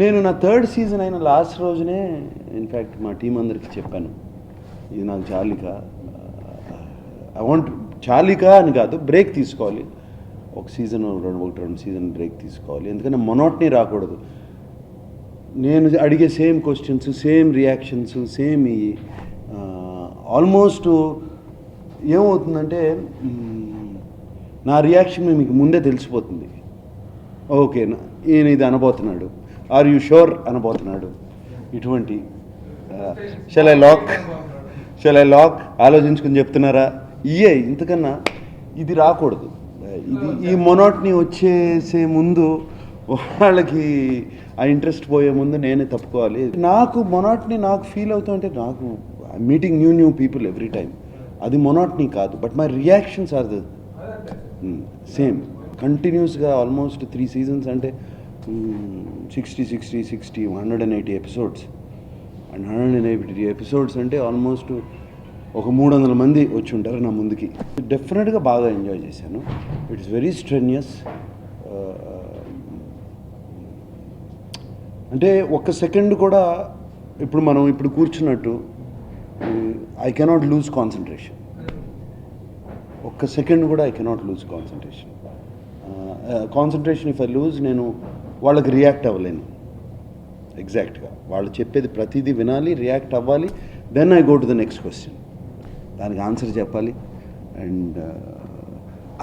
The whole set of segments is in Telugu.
నేను నా థర్డ్ సీజన్ అయిన లాస్ట్ రోజునే ఇన్ఫ్యాక్ట్ మా టీం అందరికి చెప్పాను, ఇది నాకు చాలిక, ఐ వాంట్ చాలిక అని కాదు, బ్రేక్ తీసుకోవాలి, ఒక రెండు సీజన్ బ్రేక్ తీసుకోవాలి, ఎందుకంటే మొనోటనీ రాకూడదు. నేను అడిగే same questions, same reactions, same ఈ ఆల్మోస్ట్ ఏమవుతుందంటే నా రియాక్షన్ మీకు ముందే తెలిసిపోతుంది. ఓకేనా, ఈయన ఇది అనబోతున్నాడు, ఆర్ యూ షూర్ అనబోతున్నాడు, ఇటువంటి షల్ ఐ లాక్ ఆలోచించుకుని చెప్తున్నారా, ఇంతకన్నా ఇది రాకూడదు. ఇది ఈ మొనోటనీ వచ్చేసే ముందు వాళ్ళకి ఆ ఇంట్రెస్ట్ పోయే ముందు నేనే తప్పుకోవాలి. నాకు మొనోటనీ నాకు ఫీల్ అవుతుంటే, నాకు meeting new people every time, అది మొనోటనీ కాదు, but my reactions are the same కంటిన్యూస్గా ఆల్మోస్ట్ 3 సీజన్స్ అంటే 60 180 ఎపిసోడ్స్, అండ్ 180 ఎపిసోడ్స్ అంటే ఆల్మోస్ట్ ఒక 300 మంది వచ్చి ఉంటారు నా ముందుకి. డెఫినెట్గా బాగా ఎంజాయ్ చేశాను. It's very strenuous. అంటే ఒక్క సెకండ్ కూడా ఇప్పుడు కూర్చున్నట్టు ఐ కెనాట్ లూజ్ కాన్సన్ట్రేషన్. ఒక్క సెకండ్ కూడా I cannot loose concentration if I lose, నేను వాళ్ళకి రియాక్ట్ అవ్వలేను. ఎగ్జాక్ట్గా వాళ్ళు చెప్పేది ప్రతిదీ వినాలి, రియాక్ట్ అవ్వాలి, then I go to the next question, దానికి ఆన్సర్ చెప్పాలి. అండ్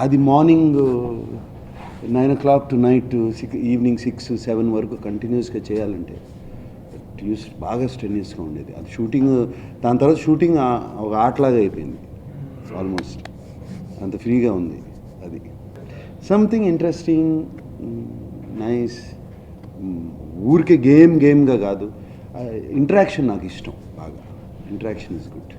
అది morning 9 o'clock to night evening 6-7 వరకు కంటిన్యూస్గా చేయాలంటే బాగా స్ట్రెన్యూస్గా ఉండేది. అది షూటింగ్, దాని తర్వాత షూటింగ్ ఒక ఆటలాగా అయిపోయింది ఆల్మోస్ట్, అంత ఫ్రీగా ఉంది. అది సంథింగ్ ఇంట్రెస్టింగ్, నైస్, ఊరికే గేమ్గా కాదు, ఇంటరాక్షన్ నాకు ఇష్టం బాగా. Interaction is good.